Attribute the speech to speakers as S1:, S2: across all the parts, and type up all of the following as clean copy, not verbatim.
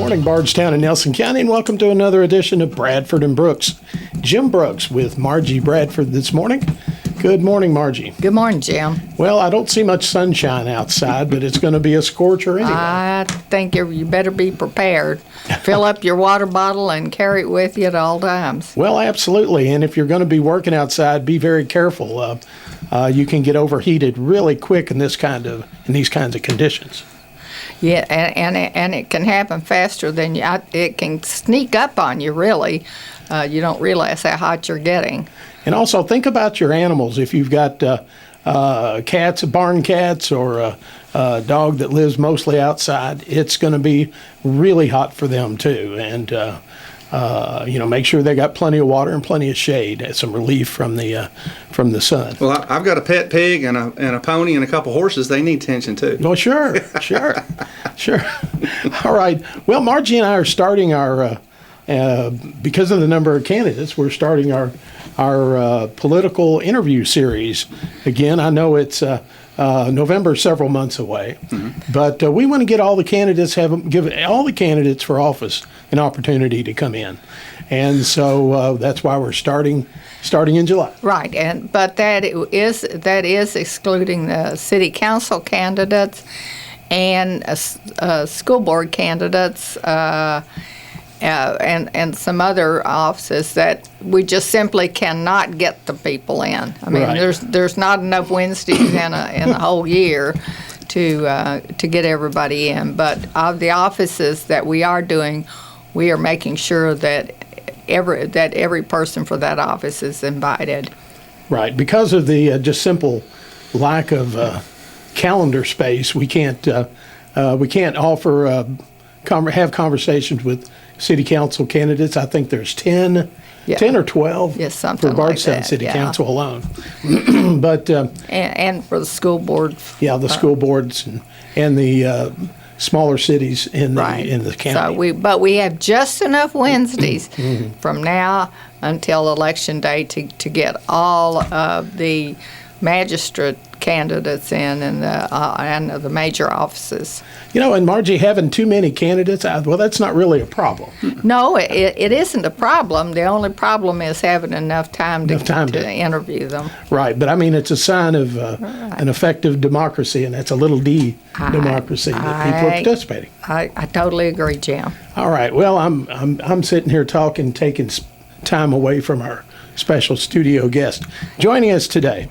S1: morning, Bardstown and Nelson County, and welcome to another edition of Bradford and Brooks. Jim Brooks with Margie Bradford this morning. Good morning, Margie.
S2: Good morning, Jim.
S1: Well, I don't see much sunshine outside, but it's going to be a scorcher anyway.
S2: I think you better be prepared. Fill up your water bottle and carry it with you at all times.
S1: Well, absolutely, and if you're going to be working outside, be very careful. You can get overheated really quick in these kinds of conditions.
S2: Yeah, and it can happen faster than you. It can sneak up on you, really. You don't realize how hot you're getting.
S1: And also think about your animals. If you've got cats, barn cats, or a dog that lives mostly outside, it's going to be really hot for them too. And make sure they got plenty of water and plenty of shade, some relief from the sun.
S3: Well, I've got a pet pig and a pony and a couple horses. They need attention too.
S1: Well, sure. All right. Well, Margie and I are starting our, because of the number of candidates, we're starting our political interview series. Again, I know it's November, several months away, but we want to get all the candidates, give all the candidates for office an opportunity to come in, and so that's why we're starting in July.
S2: Right, but that is excluding the city council candidates and school board candidates. And some other offices that we just simply cannot get the people in. I mean,
S1: Right.
S2: there's not enough Wednesdays in a whole year to get everybody in. But of the offices that we are doing, we are making sure that every person for that office is invited.
S1: Right, because of the just simple lack of calendar space, we can't offer have conversations with city council candidates. I think there's 10 or 12
S2: something
S1: for Bardstown
S2: like that,
S1: City
S2: yeah.
S1: Council alone. But
S2: and for the school board.
S1: yeah, the school boards and the smaller cities in the county.
S2: So we have just enough Wednesdays from now until election day to get all of the magistrate candidates in and the major offices.
S1: And Margie, having too many candidates, that's not really a problem.
S2: No, it isn't a problem. The only problem is having enough time to interview them.
S1: Right, but I mean, it's a sign of an effective democracy, and that's a little D democracy that people are participating.
S2: I totally agree, Jim.
S1: All right. Well, I'm sitting here taking time away from our special studio guest. Joining us today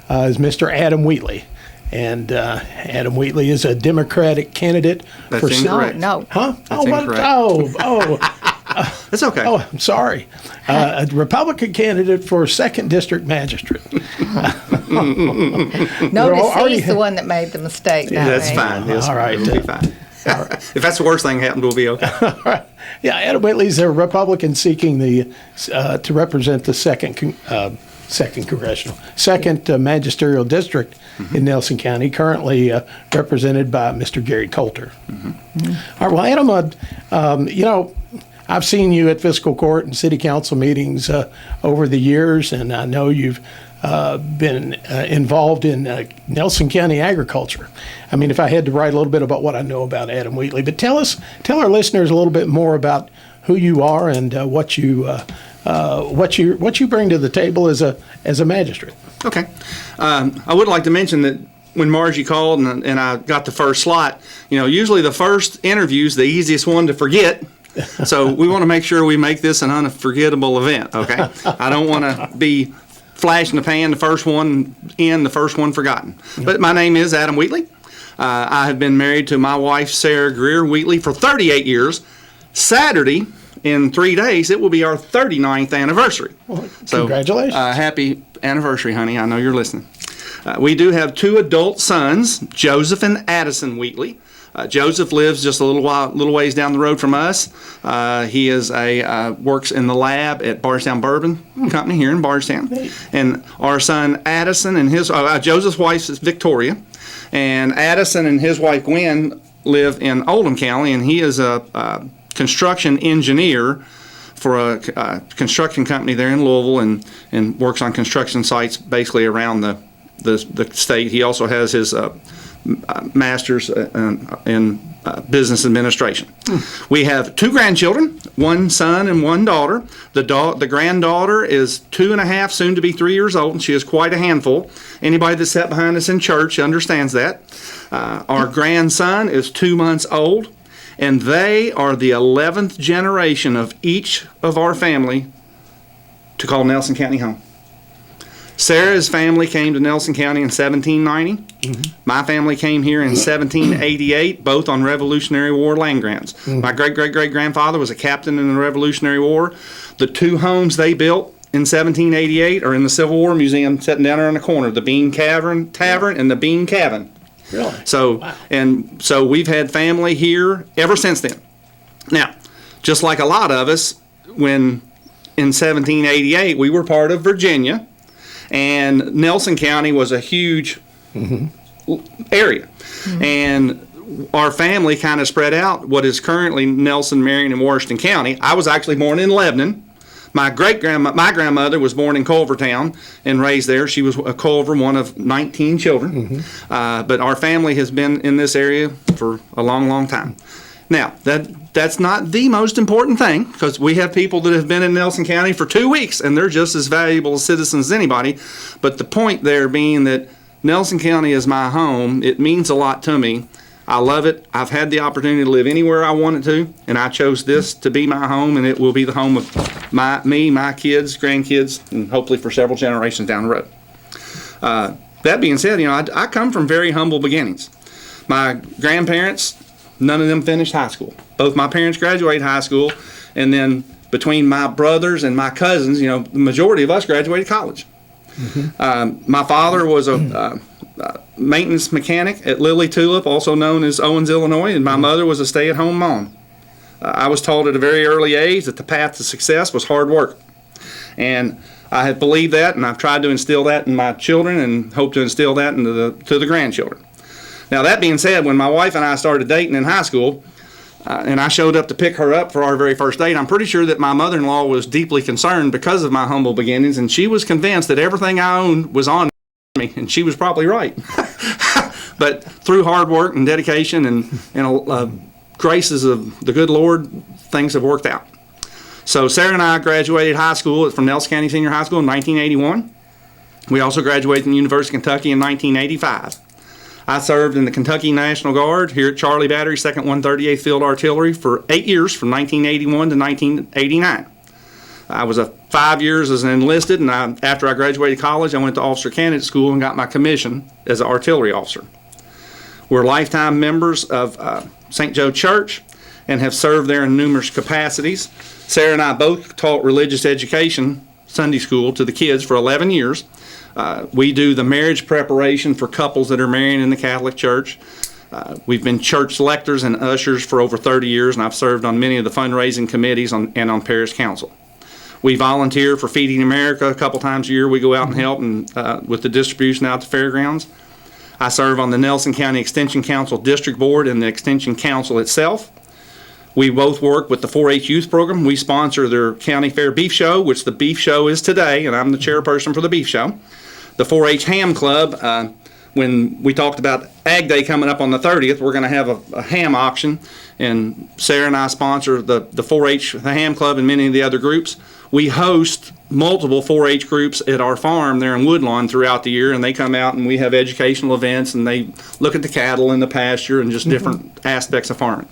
S1: is Mr. Adam Wheatley. And Adam Wheatley is a Democratic candidate.
S3: That's incorrect.
S2: No.
S1: Huh?
S3: That's incorrect. That's okay.
S1: Oh, I'm sorry. A Republican candidate for 2nd District Magistrate.
S2: Notice he's the one that made the mistake.
S3: That's fine.
S1: All right.
S3: It'll be fine. If that's the worst thing happened, we'll be okay.
S1: All right. Yeah, Adam Wheatley's a Republican seeking to represent the second magisterial district in Nelson County, currently represented by Mr. Gary Coulter. All right, well, Adam, I've seen you at Fiscal Court and City Council meetings over the years, and I know you've been involved in Nelson County agriculture. I mean, if I had to write a little bit about what I know about Adam Wheatley, but tell our listeners a little bit more about who you are and what you bring to the table as a magistrate.
S3: Okay. I would like to mention that when Margie called and I got the first slot, usually the first interview is the easiest one to forget. So we want to make sure we make this an unforgettable event, okay? I don't want to be flash in the pan, the first one in, the first one forgotten. But my name is Adam Wheatley. I have been married to my wife, Sarah Greer Wheatley, for 38 years. Saturday, in 3 days, it will be our 39th anniversary.
S1: Well, congratulations.
S3: Happy anniversary, honey. I know you're listening. We do have 2 adult sons, Joseph and Addison Wheatley. Joseph lives just a little ways down the road from us. He is works in the lab at Bardstown Bourbon Company here in Bardstown. And our son Addison and his Joseph's wife is Victoria, and Addison and his wife Gwen live in Oldham County, and he is a construction engineer for a construction company there in Louisville, and works on construction sites basically around the state. He also has his master's in business administration. We have 2 grandchildren, 1 son and 1 daughter. The granddaughter is 2.5, soon to be 3 years old, and she is quite a handful. Anybody that sat behind us in church understands that. Our grandson is 2 months old, and they are the 11th generation of each of our family to call Nelson County home. Sarah's family came to Nelson County in 1790. My family came here in 1788, both on Revolutionary War land grants. My great-great-great-grandfather was a captain in the Revolutionary War. The 2 homes they built in 1788 are in the Civil War Museum, sitting down there in the corner, the Bean Tavern and the Bean Cabin.
S1: Really?
S3: So,
S1: wow.
S3: And so we've had family here ever since then. Now, just like a lot of us, when in 1788 we were part of Virginia, and Nelson County was a huge area. And our family kind of spread out what is currently Nelson, Marion, and Washington County. I was actually born in Lebanon. My grandmother was born in Culvertown and raised there. She was a Culver, one of 19 children. But our family has been in this area for a long, long time. Now, that's not the most important thing, because we have people that have been in Nelson County for 2 weeks, and they're just as valuable citizens as anybody. But the point there being that Nelson County is my home. It means a lot to me. I love it. I've had the opportunity to live anywhere I wanted to, and I chose this to be my home, and it will be the home of my kids, grandkids, and hopefully for several generations down the road. That being said, I come from very humble beginnings. My grandparents, none of them finished high school. Both my parents graduated high school, and then between my brothers and my cousins, the majority of us graduated college. My father was a maintenance mechanic at Lilly Tulip, also known as Owens, Illinois, and my mother was a stay-at-home mom. I was taught at a very early age that the path to success was hard work. And I have believed that, and I've tried to instill that in my children and hope to instill that to the grandchildren. Now, that being said, when my wife and I started dating in high school, and I showed up to pick her up for our very first date, I'm pretty sure that my mother-in-law was deeply concerned because of my humble beginnings, and she was convinced that everything I owned was on me, and she was probably right. But through hard work and dedication and graces of the good Lord, things have worked out. So Sarah and I graduated high school from Nelson County Senior High School in 1981. We also graduated from the University of Kentucky in 1985. I served in the Kentucky National Guard here at Charlie Battery, 2nd 138th Field Artillery for 8 years, from 1981 to 1989. I was 5 years as an enlisted, and after I graduated college, I went to Officer Candidate School and got my commission as an artillery officer. We're lifetime members of St. Joe Church and have served there in numerous capacities. Sarah and I both taught religious education, Sunday school, to the kids for 11 years. We do the marriage preparation for couples that are marrying in the Catholic Church. We've been church lectors and ushers for over 30 years, and I've served on many of the fundraising committees and on parish council. We volunteer for Feeding America a couple times a year. We go out and help with the distribution out to fairgrounds. I serve on the Nelson County Extension Council District Board and the Extension Council itself. We both work with the 4-H Youth Program. We sponsor their County Fair Beef Show, which the Beef Show is today, and I'm the chairperson for the Beef Show. The 4-H Ham Club, when we talked about Ag Day coming up on the 30th, we're going to have a ham auction, and Sarah and I sponsor the 4-H, the Ham Club, and many of the other groups. We host multiple 4-H groups at our farm there in Woodlawn throughout the year, and they come out and we have educational events, and they look at the cattle in the pasture and just different aspects of farming.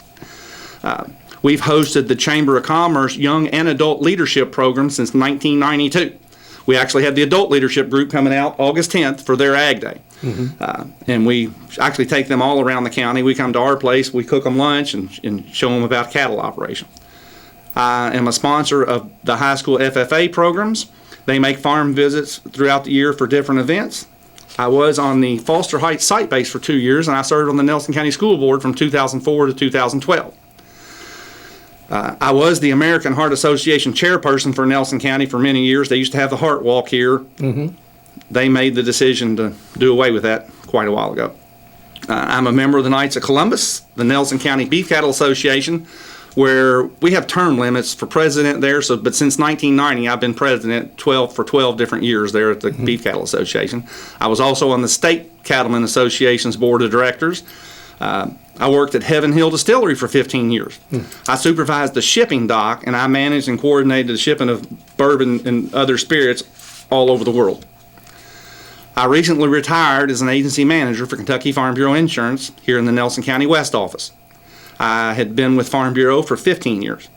S3: We've hosted the Chamber of Commerce Young and Adult Leadership Program since 1992. We actually had the adult leadership group coming out August 10th for their Ag Day. And we actually take them all around the county. We come to our place, we cook them lunch and show them about cattle operation. I am a sponsor of the high school FFA programs. They make farm visits throughout the year for different events. I was on the Foster Heights site base for 2 years, and I served on the Nelson County School Board from 2004 to 2012. I was the American Heart Association chairperson for Nelson County for many years. They used to have the Heart Walk here. They made the decision to do away with that quite a while ago. I'm a member of the Knights of Columbus, the Nelson County Beef Cattle Association, where we have term limits for president there. But since 1990, I've been president for 12 different years there at the Beef Cattle Association. I was also on the State Cattlemen Association's board of directors. I worked at Heaven Hill Distillery for 15 years. I supervised the shipping dock, and I managed and coordinated the shipping of bourbon and other spirits all over the world. I recently retired as an agency manager for Kentucky Farm Bureau Insurance here in the Nelson County West office. I had been with Farm Bureau for 15 years.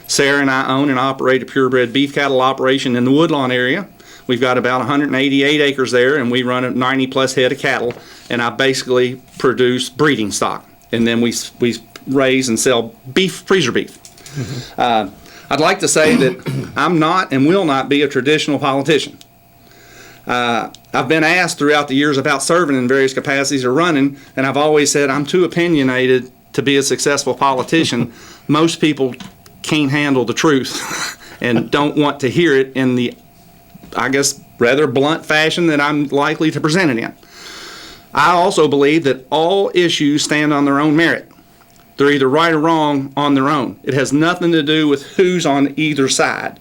S3: Sarah and I own and operate a purebred beef cattle operation in the Woodlawn area. We've got about 188 acres there, and we run 90-plus head of cattle, and I basically produce breeding stock. And then we raise and sell beef, freezer beef. I'd like to say that I'm not and will not be a traditional politician. I've been asked throughout the years about serving in various capacities or running, and I've always said I'm too opinionated to be a successful politician. Most people can't handle the truth and don't want to hear it in the, I guess, rather blunt fashion that I'm likely to present it in. I also believe that all issues stand on their own merit. They're either right or wrong on their own. It has nothing to do with who's on either side.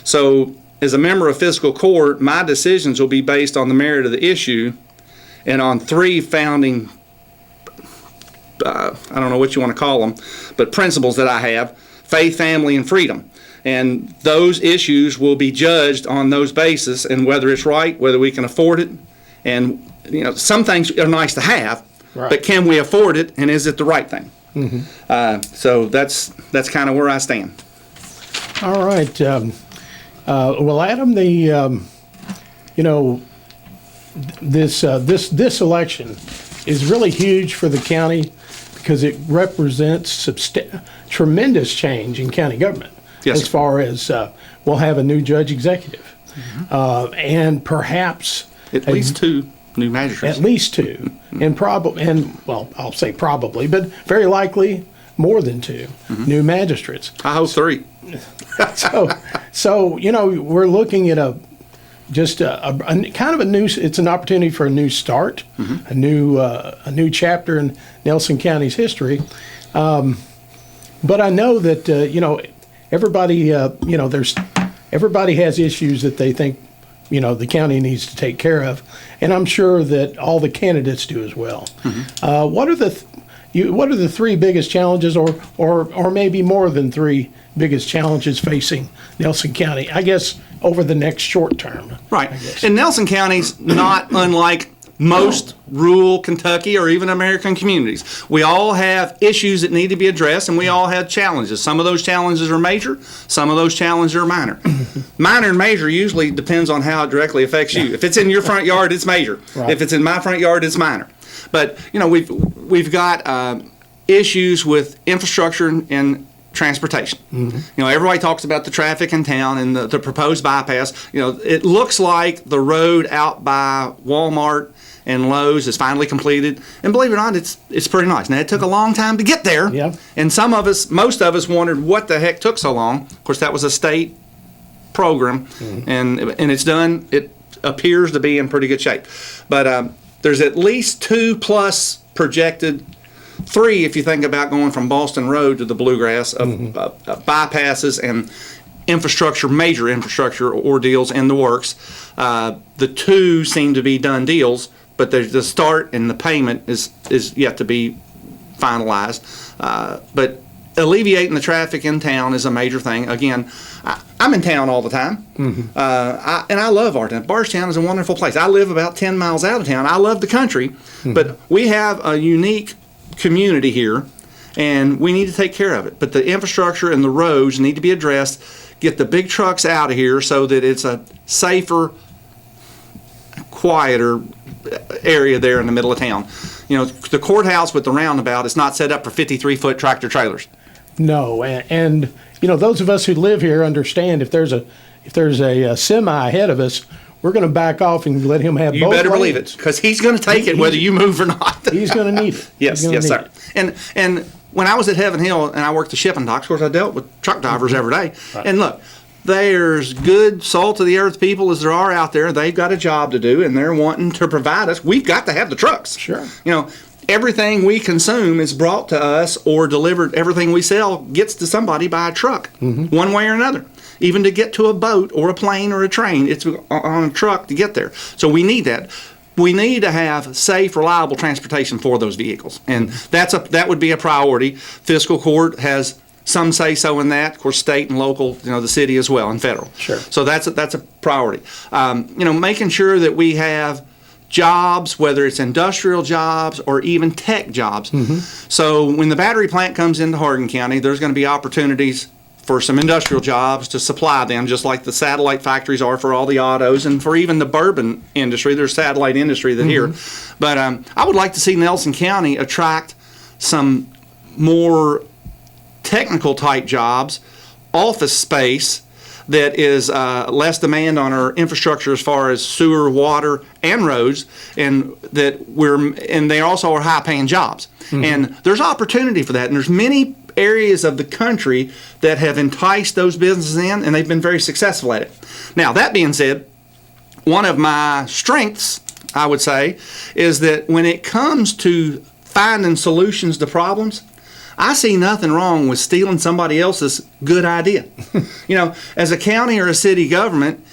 S3: So, as a member of Fiscal Court, my decisions will be based on the merit of the issue and on three founding, I don't know what you want to call them, but principles that I have: faith, family, and freedom. And those issues will be judged on those bases and whether it's right, whether we can afford it. And, you know, some things are nice to have,
S1: right,
S3: but can we afford it, and is it the right thing? So that's kind of where I stand.
S1: All right. Well, Adam, this election is really huge for the county because it represents tremendous change in county government.
S3: Yes,
S1: as
S3: sir.
S1: far as we'll have a new judge executive, and perhaps
S3: At least two new magistrates.
S1: At least two, well, I'll say probably, but very likely more than two new magistrates.
S3: I hope three.
S1: So we're looking at a kind of a new. It's an opportunity for a new start, a new chapter in Nelson County's history. But I know that everybody everybody has issues that they think the county needs to take care of, and I'm sure that all the candidates do as well. What are the three biggest challenges, or maybe more than three biggest challenges facing Nelson County, I guess, over the next short term?
S3: Right. And Nelson County's not unlike most rural Kentucky or even American communities. We all have issues that need to be addressed, and we all have challenges. Some of those challenges are major, some of those challenges are minor. Minor and major usually depends on how it directly affects you. If it's in your front yard, it's major.
S1: Right.
S3: If it's in my front yard, it's minor. But we've got issues with infrastructure and transportation. Everybody talks about the traffic in town and the proposed bypass. It looks like the road out by Walmart and Lowe's is finally completed, and believe it or not, it's pretty nice. Now, it took a long time to get there, and most of us wondered what the heck took so long. Of course, that was a state program, and it's done. It appears to be in pretty good shape, but there's at least 2+ projected, 3 if you think about going from Boston Road to the Bluegrass of bypasses and major infrastructure ordeals in the works. The 2 seem to be done deals, but the start and the payment is yet to be finalized. But alleviating the traffic in town is a major thing. Again, I'm in town all the time, and I love our town. Bardstown is a wonderful place. I live about 10 miles out of town. I love the country, but we have a unique community here, and we need to take care of it. But the infrastructure and the roads need to be addressed. Get the big trucks out of here so that it's a safer, quieter area there in the middle of town. The courthouse with the roundabout is not set up for 53-foot tractor trailers.
S1: No, and those of us who live here understand if there's a semi ahead of us, we're going to back off and let him have both lanes. You better believe
S3: it, because he's going to take it whether you move or not.
S1: He's going to need it.
S3: Yes, sir. And when I was at Heaven Hill and I worked the shipping docks, of course, I dealt with truck drivers every day. Right. And look, there's good salt of the earth people as there are out there. They've got a job to do, and they're wanting to provide us. We've got to have the trucks.
S1: Sure.
S3: Everything we consume is brought to us or delivered. Everything we sell gets to somebody by a truck, one way or another. Even to get to a boat or a plane or a train, it's on a truck to get there. So we need that. we need to have safe, reliable transportation for those vehicles, and that would be a priority. Fiscal Court has some say so in that. Of course, state and local, the city as well, and federal.
S1: Sure.
S3: So that's a priority. Making sure that we have jobs, whether it's industrial jobs or even tech jobs. So when the battery plant comes into Hardin County, there's going to be opportunities for some industrial jobs to supply them, just like the satellite factories are for all the autos, and for even the bourbon industry. There's satellite industry that here. But I would like to see Nelson County attract some more technical type jobs, office space that is less demand on our infrastructure as far as sewer, water, and roads, and they also are high paying jobs. And there's opportunity for that, and there's many areas of the country that have enticed those businesses in, and they've been very successful at it. Now, that being said, one of my strengths, I would say, is that when it comes to finding solutions to problems, I see nothing wrong with stealing somebody else's good idea. As a county or a city government,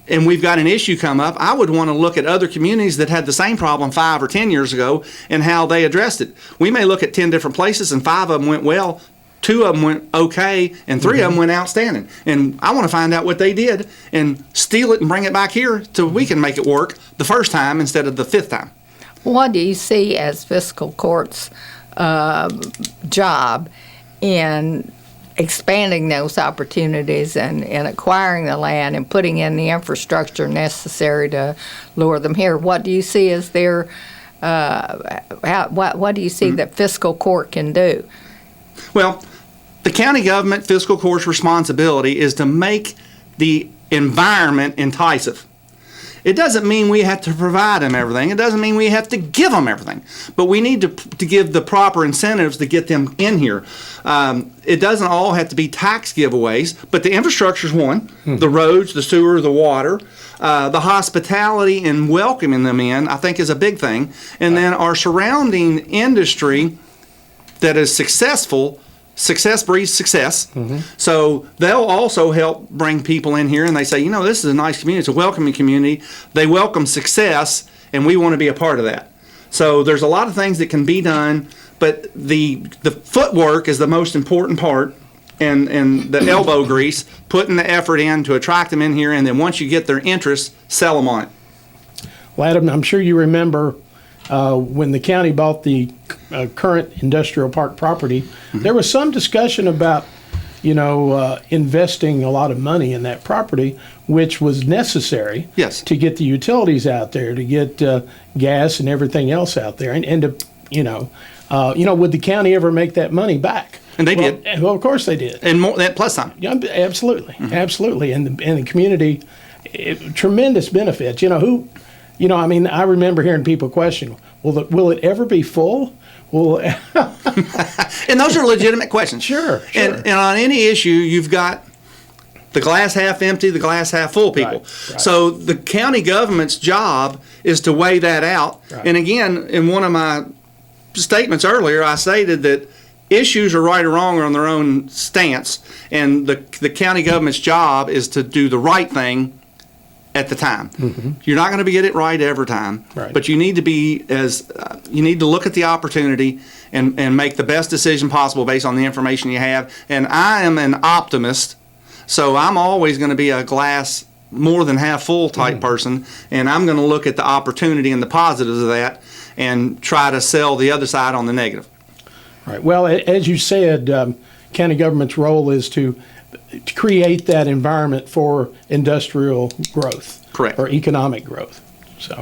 S3: and we've got an issue come up, I would want to look at other communities that had the same problem 5 or 10 years ago and how they addressed it. We may look at 10 different places and 5 of them went well, 2 of them went okay, and 3 of them went outstanding. And I want to find out what they did and steal it and bring it back here so we can make it work the first time instead of the 5th time.
S2: What do you see as Fiscal Court's job in expanding those opportunities and acquiring the land and putting in the infrastructure necessary to lure them here? What do you see as their what do you see that Fiscal Court can do?
S3: Well, the county government Fiscal Court's responsibility is to make the environment enticing. It doesn't mean we have to provide them everything. It doesn't mean we have to give them everything. But we need to give the proper incentives to get them in here. It doesn't all have to be tax giveaways, but the infrastructure is one. The roads, the sewer, the water, the hospitality and welcoming them in, I think, is a big thing. And then our surrounding industry that is successful. Success breeds success. So they'll also help bring people in here, and they say, this is a nice community. It's a welcoming community. They welcome success, and we want to be a part of that. So there's a lot of things that can be done, but the footwork is the most important part, and the elbow grease, putting the effort in to attract them in here, and then once you get their interest, sell them on it.
S1: Well, Adam, I'm sure you remember when the county bought the current industrial park property, there was some discussion about, investing a lot of money in that property, which was necessary to get the utilities out there, to get gas and everything else out there, and to, would the county ever make that money back?
S3: And they did.
S1: Well, of course they did.
S3: And more that plus some.
S1: Yeah, absolutely, absolutely, and the community, tremendous benefits. I remember hearing people question, will it ever be full? Well,
S3: and those are legitimate questions.
S1: Sure.
S3: And on any issue, you've got the glass half empty, the glass half full people. Right. So the county government's job is to weigh that out. Right. And again, in one of my statements earlier, I stated that issues are right or wrong or on their own stance, and the county government's job is to do the right thing at the time. You're not going to get it right every time, but you need to be you need to look at the opportunity and make the best decision possible based on the information you have. And I am an optimist, so I'm always going to be a glass more than half full type person, and I'm going to look at the opportunity and the positives of that and try to sell the other side on the negative.
S1: Right. Well, as you said, county government's role is to create that environment for industrial growth.
S3: Correct.
S1: Or economic growth. So,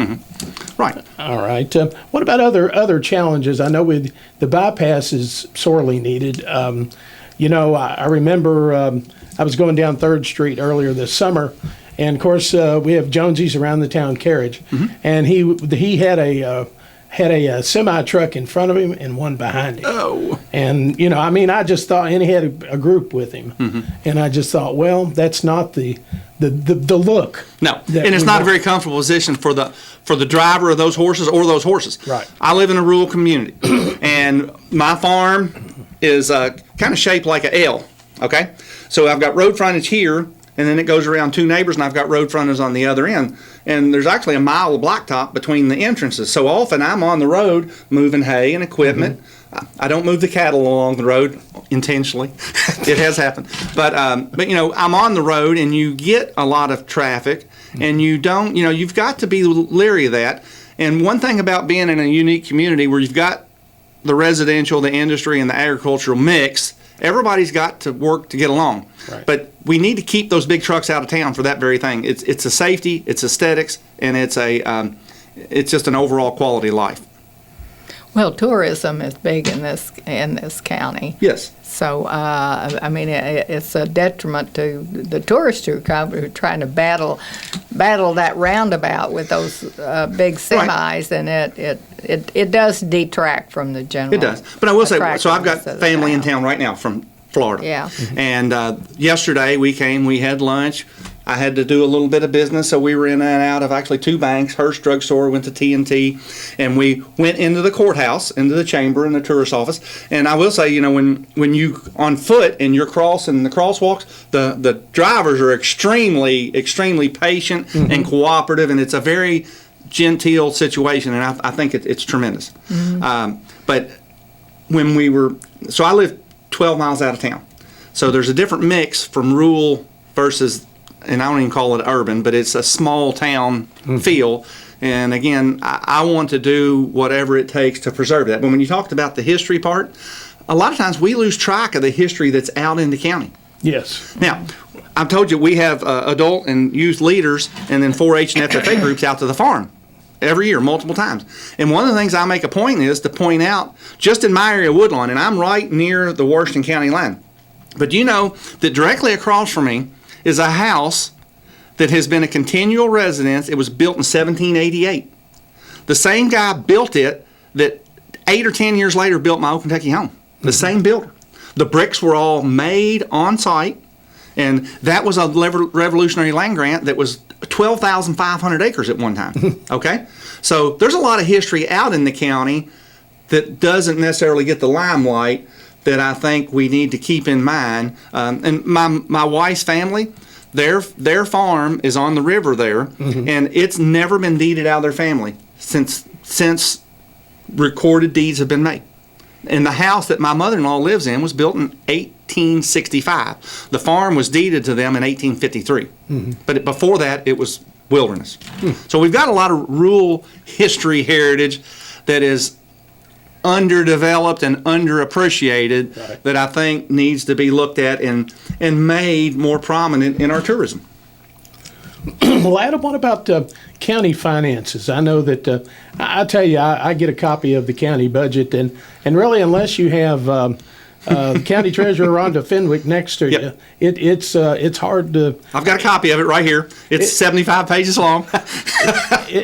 S3: right.
S1: All right. What about other challenges? I know the bypass is sorely needed. I remember I was going down 3rd Street earlier this summer, and of course we have Jonesy's around the town carriage, and he had a semi truck in front of him and one behind him.
S3: Oh.
S1: And I just thought, and he had a group with him, and I just thought, well, that's not the look.
S3: No, and it's not a very comfortable position for the driver of those horses or those horses.
S1: Right.
S3: I live in a rural community, and my farm is kind of shaped like an L. Okay, so I've got road frontage here, and then it goes around 2 neighbors, and I've got road frontage on the other end. And there's actually a mile of blacktop between the entrances. So often I'm on the road moving hay and equipment. I don't move the cattle along the road intentionally. It has happened. But I'm on the road, and you get a lot of traffic, and you've got to be leery of that. And one thing about being in a unique community where you've got the residential, the industry, and the agricultural mix, everybody's got to work to get along.
S1: Right.
S3: But we need to keep those big trucks out of town for that very thing. It's a safety, it's aesthetics, and it's just an overall quality of life.
S2: Well, tourism is big in this county.
S3: Yes.
S2: So, it's a detriment to the tourists who come, who are trying to battle that roundabout with those big semis, and it does detract from the general.
S3: It does. But I will say, so I've got
S2: attractiveness of the
S3: family in
S2: town.
S3: town right now from Florida.
S2: Yeah.
S3: And yesterday we had lunch. I had to do a little bit of business, so we were in and out of actually 2 banks, Hearst Drug Store, went to T&T, and we went into the courthouse, into the chamber and the tourist office. And I will say, when you on foot and you're crossing the crosswalks, the drivers are extremely, extremely patient and cooperative, and it's a very genteel situation, and I think it's tremendous. But when so I live 12 miles out of town. So there's a different mix from rural versus, and I don't even call it urban, but it's a small town feel. And again, I want to do whatever it takes to preserve that. But when you talked about the history part, a lot of times we lose track of the history that's out in the county.
S1: Yes.
S3: Now, I've told you we have adult and youth leaders and then 4-H and FFA groups out to the farm every year, multiple times. And one of the things I make a point is to point out, just in my area of Woodlawn, and I'm right near the Washington County line, but you know that directly across from me is a house that has been a continual residence. It was built in 1788. The same guy built it that 8 or 10 years later built my old Kentucky home. The same builder. The bricks were all made on site, and that was a revolutionary land grant that was 12,500 acres at one time. Okay? So there's a lot of history out in the county that doesn't necessarily get the limelight that I think we need to keep in mind. And my wife's family, their farm is on the river there, and it's never been deeded out of their family since recorded deeds have been made. And the house that my mother-in-law lives in was built in 1865. The farm was deeded to them in 1853. But before that, it was wilderness. So we've got a lot of rural history heritage that is underdeveloped and underappreciated that I think needs to be looked at and made more prominent in our tourism.
S1: Well, Adam, what about county finances? I know that I tell you, I get a copy of the county budget, and really, unless you have County Treasurer Rhonda Fenwick next to you, it's hard to.
S3: I've got a copy of it right here. It's 75 pages long,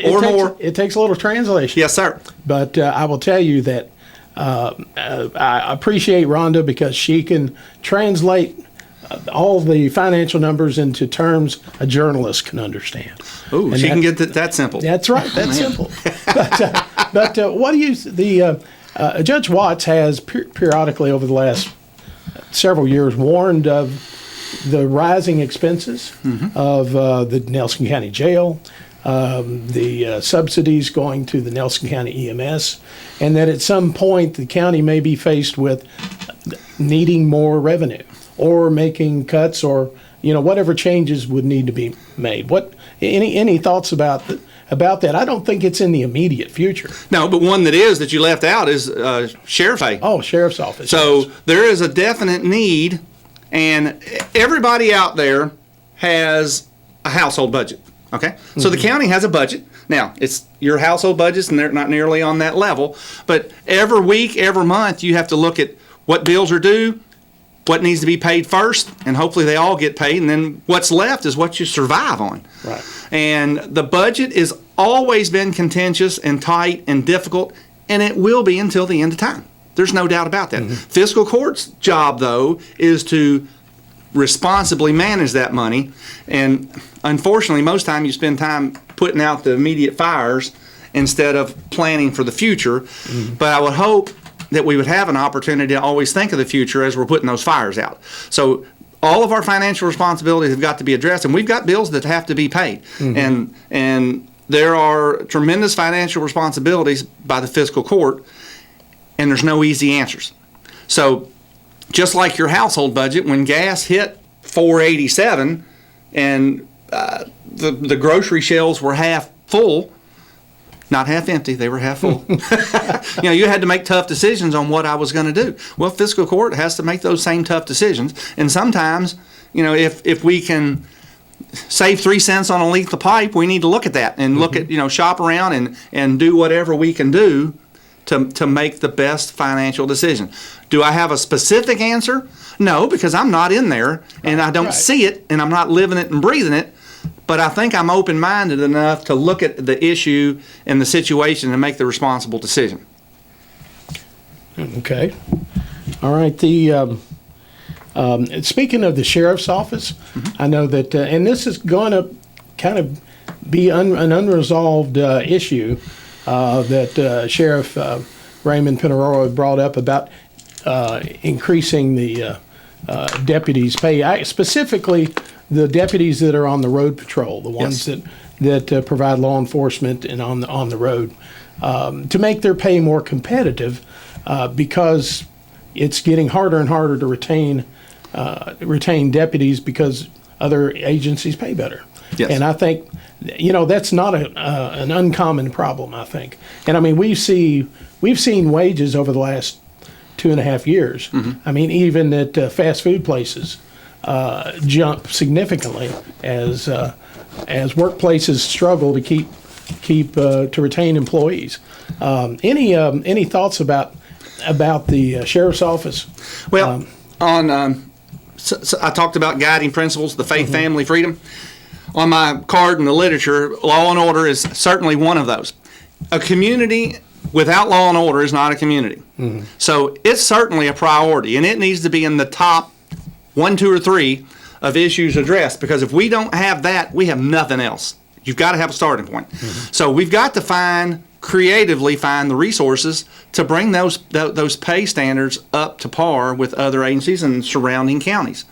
S3: or more.
S1: It takes a little translation.
S3: Yes, sir.
S1: But I will tell you that I appreciate Rhonda because she can translate all the financial numbers into terms a journalist can understand.
S3: Oh, she can get that simple.
S1: That's right. That's simple. But what do you? Judge Watts has periodically over the last several years warned of the rising expenses of the Nelson County Jail, the subsidies going to the Nelson County EMS, and that at some point the county may be faced with needing more revenue or making cuts or whatever changes would need to be made. Any thoughts about that? I don't think it's in the immediate future.
S3: No, but one that you left out is sheriff's aid.
S1: Oh, sheriff's office.
S3: So there is a definite need, and everybody out there has a household budget. Okay, so the county has a budget. Now, it's your household budgets, and they're not nearly on that level. But every week, every month, you have to look at what bills are due, what needs to be paid first, and hopefully they all get paid, and then what's left is what you survive on.
S1: Right.
S3: And the budget has always been contentious and tight and difficult, and it will be until the end of time. There's no doubt about that. Fiscal Court's job, though, is to responsibly manage that money, and unfortunately, most time you spend time putting out the immediate fires instead of planning for the future. But I would hope that we would have an opportunity to always think of the future as we're putting those fires out. So all of our financial responsibilities have got to be addressed, and we've got bills that have to be paid. And there are tremendous financial responsibilities by the fiscal court, and there's no easy answers. So just like your household budget, when gas hit $4.87 and the grocery shelves were half full, not half empty, they were half full. You had to make tough decisions on what I was going to do. Well, fiscal court has to make those same tough decisions. And sometimes, if we can save 3 cents on a length of pipe, we need to look at that and look at, shop around and do whatever we can do to make the best financial decision. Do I have a specific answer? No, because I'm not in there and I don't see it and I'm not living it and breathing it. But I think I'm open-minded enough to look at the issue and the situation and make the responsible decision.
S1: Okay. All right. Speaking of the sheriff's office, I know that, and this is going to kind of be an unresolved issue that Sheriff Raymond Pinaroro brought up about increasing the deputies' pay. Specifically, the deputies that are on the road patrol, the ones that provide law enforcement and on the road, to make their pay more competitive, because it's getting harder and harder to retain deputies because other agencies pay better.
S3: Yes.
S1: And I think that's not an uncommon problem, I think. And I mean, we've seen wages over the last 2.5 years. I mean, even at fast food places, jump significantly as workplaces struggle to to retain employees. Any thoughts about the sheriff's office?
S3: Well, so I talked about guiding principles, the faith, family, freedom. On my card in the literature, law and order is certainly one of those. A community without law and order is not a community. So it's certainly a priority, and it needs to be in the top 1, 2, or 3 of issues addressed, because if we don't have that, we have nothing else. You've got to have a starting point. So we've got to creatively find the resources to bring those pay standards up to par with other agencies and surrounding counties.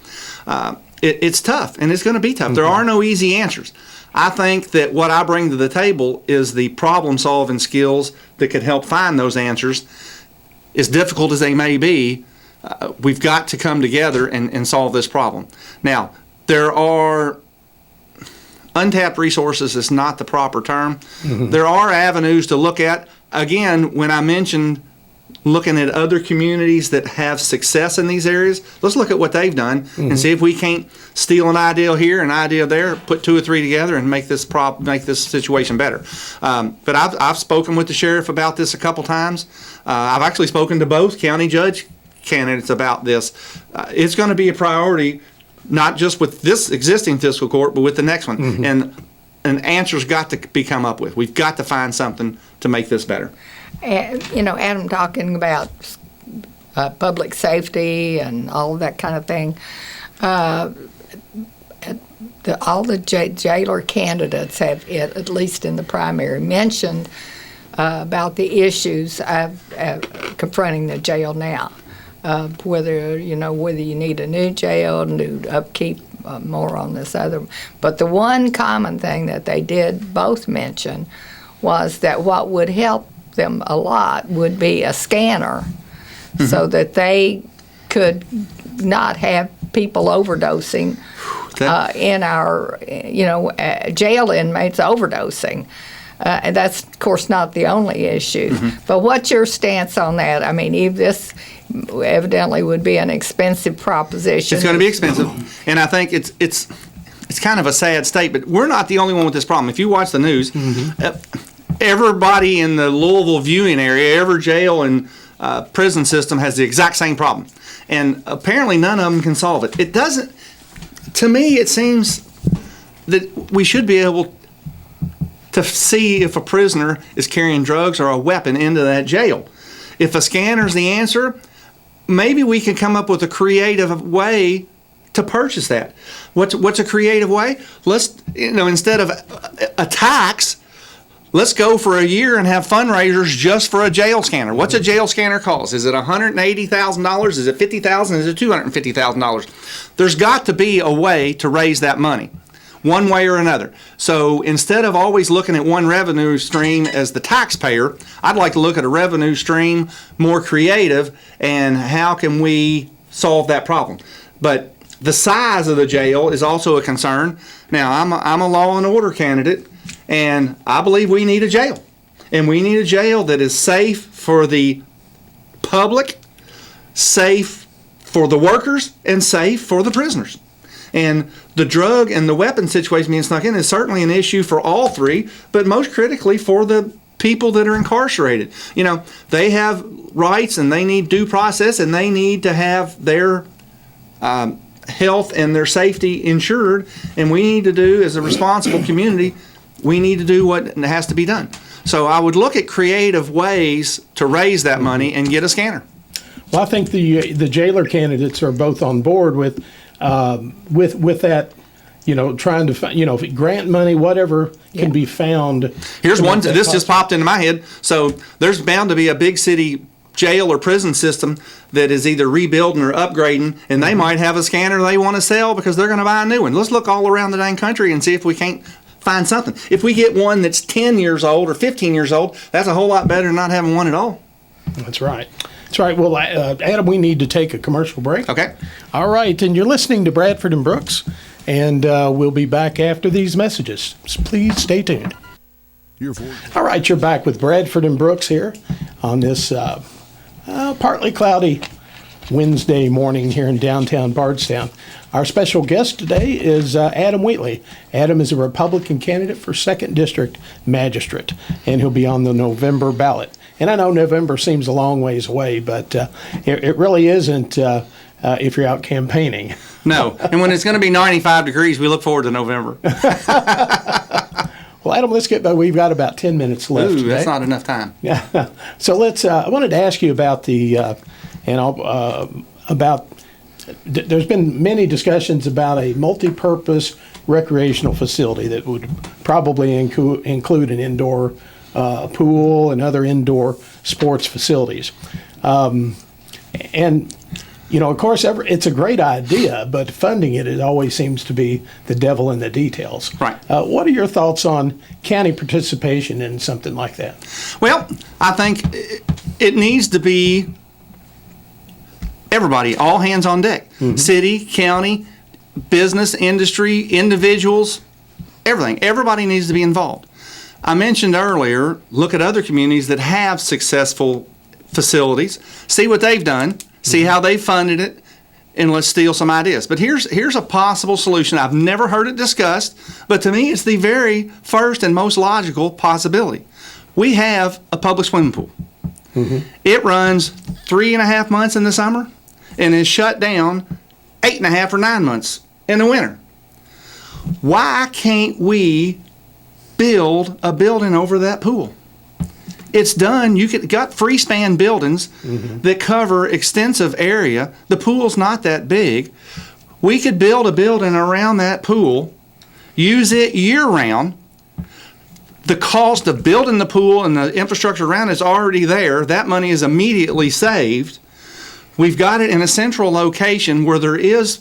S3: It's tough, and it's going to be tough. There are no easy answers. I think that what I bring to the table is the problem-solving skills that could help find those answers. As difficult as they may be, we've got to come together and solve this problem. Now, there are untapped resources is not the proper term. There are avenues to look at. Again, when I mentioned looking at other communities that have success in these areas, let's look at what they've done and see if we can't steal an idea here, an idea there, put 2 or 3 together and make this situation better. But I've spoken with the sheriff about this a couple times. I've actually spoken to both county judge candidates about this. It's going to be a priority, not just with this existing fiscal court, but with the next one. And an answer's got to be come up with. We've got to find something to make this better.
S2: And, Adam, talking about public safety and all of that kind of thing, all the jailer candidates have, at least in the primary, mentioned about the issues of confronting the jail now. Whether you need a new jail, new upkeep, more on this other. But the one common thing that they did both mention was that what would help them a lot would be a scanner, so that they could not have people overdosing in our, jail inmates overdosing. And that's, of course, not the only issue. But what's your stance on that? I mean, if this evidently would be an expensive proposition.
S3: It's going to be expensive, and I think it's kind of a sad state, but we're not the only one with this problem. If you watch the news, everybody in the Louisville viewing area, every jail and prison system has the exact same problem, and apparently none of them can solve it. It doesn't. To me, it seems that we should be able to see if a prisoner is carrying drugs or a weapon into that jail. If a scanner's the answer, maybe we can come up with a creative way to purchase that. What's a creative way? Let's, instead of a tax, let's go for a year and have fundraisers just for a jail scanner. What's a jail scanner cost? Is it $180,000? Is it $50,000? Is it $250,000? There's got to be a way to raise that money, one way or another. So instead of always looking at one revenue stream as the taxpayer, I'd like to look at a revenue stream more creative and how can we solve that problem. But the size of the jail is also a concern. Now, I'm a law and order candidate, and I believe we need a jail. And we need a jail that is safe for the public, safe for the workers, and safe for the prisoners. And the drug and the weapon situation being snuck in is certainly an issue for all three, but most critically for the people that are incarcerated. You know, they have rights and they need due process and they need to have their health and their safety insured. And we need to do, as a responsible community, we need to do what has to be done. So I would look at creative ways to raise that money and get a scanner.
S1: Well, I think the jailer candidates are both on board with that, you know, trying to find, you know, grant money, whatever can be found.
S3: Here's one, this just popped into my head. So there's bound to be a big city jail or prison system that is either rebuilding or upgrading, and they might have a scanner they want to sell because they're going to buy a new one. Let's look all around the dang country and see if we can't find something. If we get one that's 10 years old or 15 years old, that's a whole lot better than not having one at all.
S1: That's right. That's right. Well, Adam, we need to take a commercial break.
S3: Okay.
S1: All right. And you're listening to Bradford and Brooks, and we'll be back after these messages. So please stay tuned. All right. You're back with Bradford and Brooks here on this partly cloudy Wednesday morning here in downtown Bardstown. Our special guest today is Adam Wheatley. Adam is a Republican candidate for 2nd District Magistrate, and he'll be on the November ballot. And I know November seems a long ways away, but it really isn't if you're out campaigning.
S3: No, and when it's going to be 95 degrees, we look forward to November.
S1: Well, Adam, let's get back. We've got about 10 minutes left today.
S3: That's not enough time.
S1: Yeah. So let's. I wanted to ask you about there's been many discussions about a multi-purpose recreational facility that would probably include an indoor pool and other indoor sports facilities. And, you know, of course, it's a great idea, but funding it always seems to be the devil in the details.
S3: Right.
S1: What are your thoughts on county participation in something like that?
S3: Well, I think it needs to be everybody, all hands on deck. Mm-hmm. City, county, business, industry, individuals, everything. Everybody needs to be involved. I mentioned earlier, look at other communities that have successful facilities, see what they've done, see how they funded it, and let's steal some ideas. But here's a possible solution. I've never heard it discussed, but to me it's the very first and most logical possibility. We have a public swimming pool. Mm-hmm. It runs 3.5 months in the summer and is shut down 8.5 or 9 months in the winter. Why can't we build a building over that pool? It's done. You got free span buildings that cover extensive area. The pool's not that big. We could build a building around that pool, use it year round. The cost of building the pool and the infrastructure around is already there. That money is immediately saved. We've got it in a central location where there is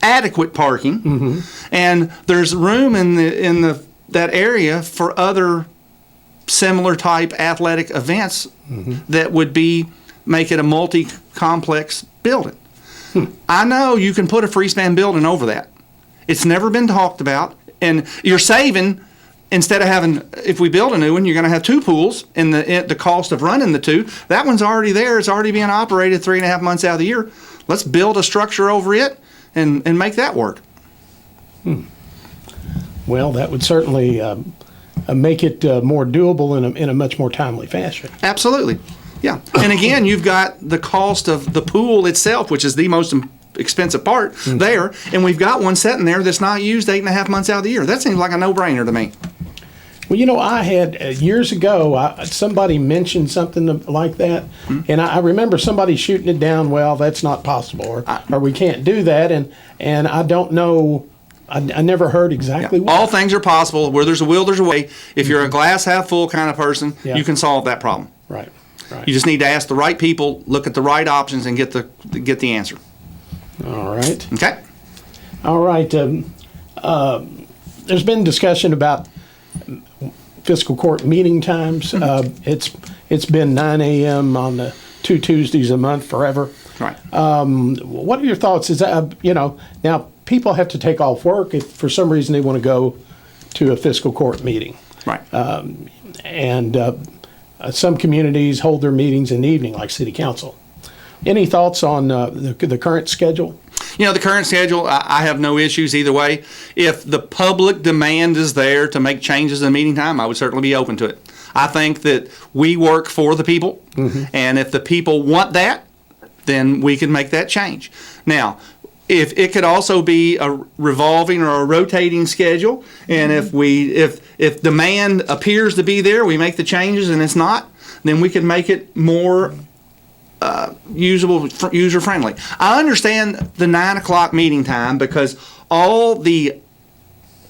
S3: adequate parking, and there's room in that area for other similar type athletic events that would make it a multi-complex building. I know you can put a free span building over that. It's never been talked about, and you're saving. Instead of having, if we build a new one, you're going to have 2 pools, and the cost of running the 2, that one's already there. It's already being operated 3.5 months out of the year. Let's build a structure over it and make that work.
S1: Well, that would certainly make it more doable in a much more timely fashion.
S3: Absolutely. Yeah. And again, you've got the cost of the pool itself, which is the most expensive part there, and we've got one sitting there that's not used 8.5 months out of the year. That seems like a no-brainer to me.
S1: Well, you know, I had years ago, somebody mentioned something like that, and I remember somebody shooting it down. Well, that's not possible, or we can't do that, and I don't know I never heard exactly what.
S3: All things are possible. Where there's a will, there's a way. If you're a glass half full kind of person, you can solve that problem.
S1: Right.
S3: You just need to ask the right people, look at the right options, and get the answer.
S1: All right.
S3: Okay.
S1: All right. There's been discussion about fiscal court meeting times. It's been 9 a.m. on the 2 Tuesdays a month forever.
S3: Right.
S1: What are your thoughts? Is that now people have to take off work if for some reason they want to go to a fiscal court meeting.
S3: Right.
S1: And some communities hold their meetings in the evening, like city council. Any thoughts on the current schedule?
S3: The current schedule, I have no issues either way. If the public demand is there to make changes in meeting time, I would certainly be open to it. I think that we work for the people, and if the people want that, then we can make that change. Now, if it could also be a revolving or a rotating schedule, and if demand appears to be there, we make the changes, and it's not, then we can make it more user friendly. I understand the 9 o'clock meeting time because all the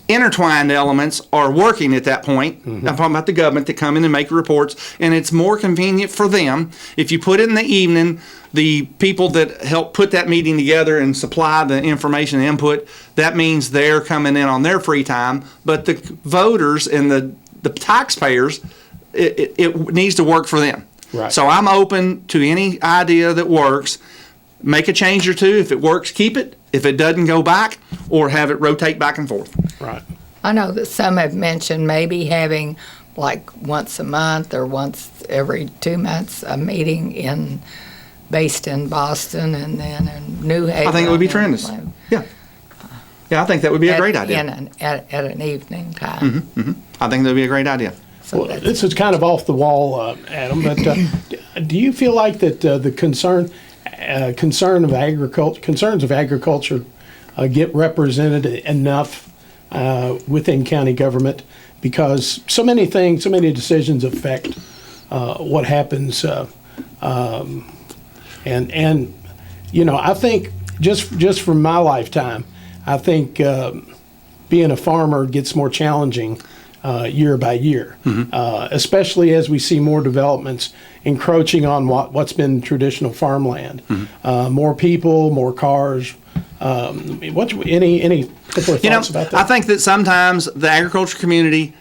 S3: intertwined elements are working at that point. I'm talking about the government that come in and make reports, and it's more convenient for them if you put it in the evening. The people that help put that meeting together and supply the information and input, that means they're coming in on their free time. But the voters and the taxpayers, it needs to work for them.
S1: Right.
S3: So I'm open to any idea that works. Make a change or two. If it works, keep it. If it doesn't, go back or have it rotate back and forth.
S1: Right.
S2: I know that some have mentioned maybe having like once a month or once every 2 months a meeting based in Boston and then in New Haven.
S3: I think it would be tremendous. Yeah, I think that would be a great idea.
S2: At an evening time.
S3: I think that would be a great idea.
S2: So
S1: Well, this is kind of off the wall, Adam, but do you feel like that the concerns of agriculture get represented enough within county government? Because so many decisions affect what happens. And I think just from my lifetime, I think being a farmer gets more challenging year by year, especially as we see more developments encroaching on what's been traditional farmland. More people, more cars. Any particular thoughts about that?
S3: I think that sometimes the agriculture community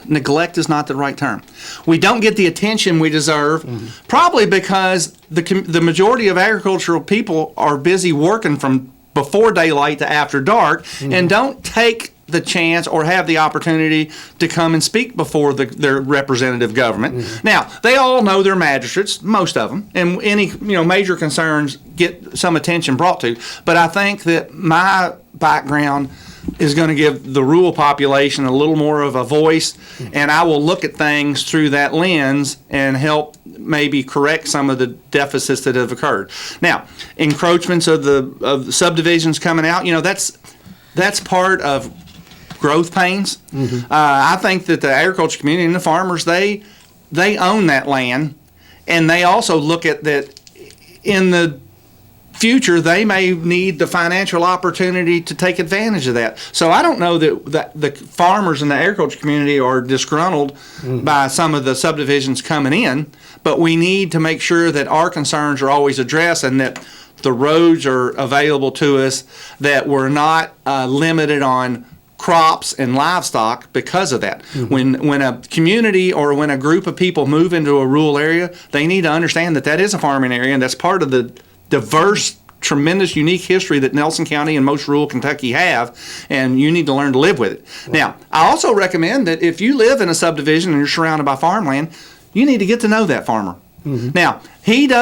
S3: neglect is not the right term. We don't get the attention we deserve, probably because the majority of agricultural people are busy working from before daylight to after dark and don't take the chance or have the opportunity to come and speak before their representative government. Now, they all know their magistrates, most of them, and any major concerns get some attention brought to. But I think that my background is going to give the rural population a little more of a voice, and I will look at things through that lens and help maybe correct some of the deficits that have occurred. Now, encroachments of the subdivisions coming out, that's part of growth pains. I think that the agriculture community and the farmers, they own that land, and they also look at that in the future they may need the financial opportunity to take advantage of that. So I don't know that the farmers in the agriculture community are disgruntled by some of the subdivisions coming in, but we need to make sure that our concerns are always addressed and that the roads are available to us, that we're not limited on crops and livestock because of that. When a community or when a group of people move into a rural area, they need to understand that is a farming area, and that's part of the diverse, tremendous, unique history that Nelson County and most rural Kentucky have, and you need to learn to live with it. Right. Now, I also recommend that if you live in a subdivision and you're surrounded by farmland, you need to get to know that farmer. Now, he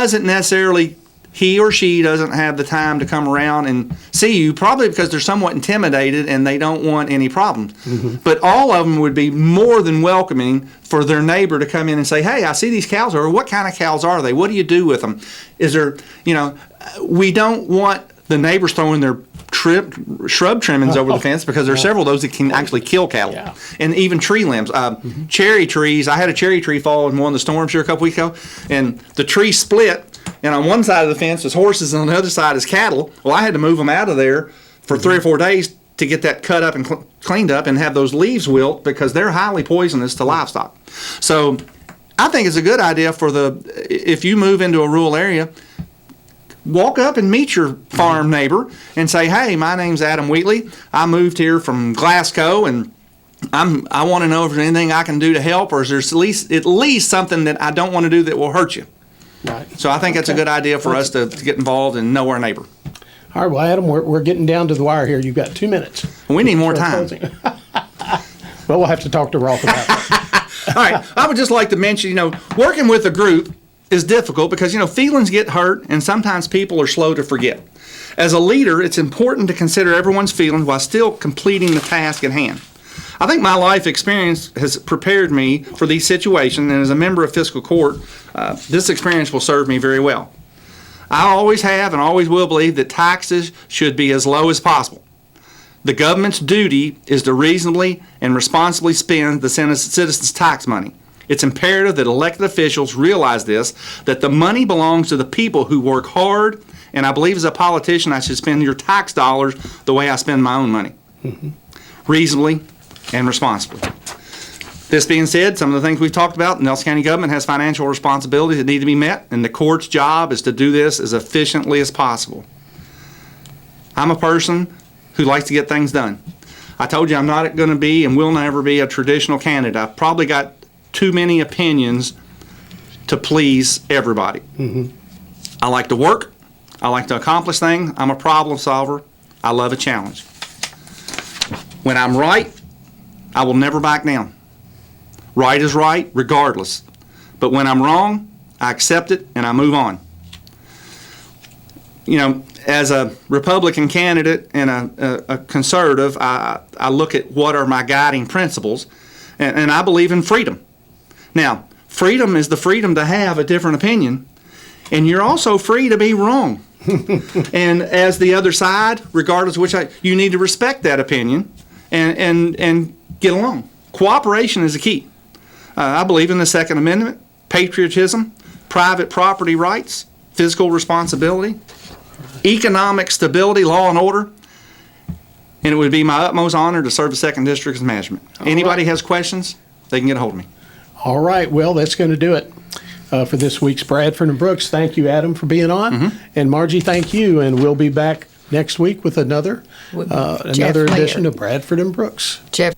S3: or she doesn't have the time to come around and see you, probably because they're somewhat intimidated and they don't want any problems. But all of them would be more than welcoming for their neighbor to come in and say, hey, I see these cows, or what kind of cows are they? What do you do with them? Is there, we don't want the neighbors throwing their shrub trimmings over the fence, because there are several of those that can actually kill cattle. And even tree limbs. Cherry trees, I had a cherry tree fall in one of the storms here a couple weeks ago, and the tree split, and on one side of the fence was horses and on the other side is cattle. Well, I had to move them out of there for 3 or 4 days to get that cut up and cleaned up and have those leaves wilt because they're highly poisonous to livestock. So I think it's a good idea if you move into a rural area, walk up and meet your farm neighbor and say, hey, my name's Adam Wheatley. I moved here from Glasgow, and I want to know if there's anything I can do to help, or is there at least something that I don't want to do that will hurt you.
S1: Right.
S3: So I think that's a good idea for us to get involved and know our neighbor.
S1: All right, well, Adam, we're getting down to the wire here. You've got 2 minutes.
S3: We need more time.
S1: Well, we'll have to talk to Rolf about that.
S3: All right. I would just like to mention, working with a group is difficult because, feelings get hurt and sometimes people are slow to forget. As a leader, it's important to consider everyone's feelings while still completing the task at hand. I think my life experience has prepared me for these situations, and as a member of Fiscal Court, this experience will serve me very well. I always have and always will believe that taxes should be as low as possible. The government's duty is to reasonably and responsibly spend the citizens' tax money. It's imperative that elected officials realize this, that the money belongs to the people who work hard, and I believe as a politician I should spend your tax dollars the way I spend my own money, reasonably and responsibly. This being said, some of the things we've talked about, Nelson County government has financial responsibilities that need to be met, and the court's job is to do this as efficiently as possible. I'm a person who likes to get things done. I told you I'm not going to be and will never be a traditional candidate. I've probably got too many opinions to please everybody. I like to work. I like to accomplish things. I'm a problem solver. I love a challenge. When I'm right, I will never back down. Right is right, regardless. But when I'm wrong, I accept it and I move on. As a Republican candidate and a conservative, I look at what are my guiding principles, and I believe in freedom. Now, freedom is the freedom to have a different opinion, and you're also free to be wrong. And as the other side, regardless of you need to respect that opinion and get along. Cooperation is the key. I believe in the Second Amendment, patriotism, private property rights, fiscal responsibility, economic stability, law and order, and it would be my utmost honor to serve the 2nd District as management. Anybody has questions, they can get a hold of me.
S1: All right, well, that's going to do it for this week's Bradford and Brooks. Thank you, Adam, for being on. And Margie, thank you, and we'll be back next week with another edition of Bradford and Brooks.
S2: Jeff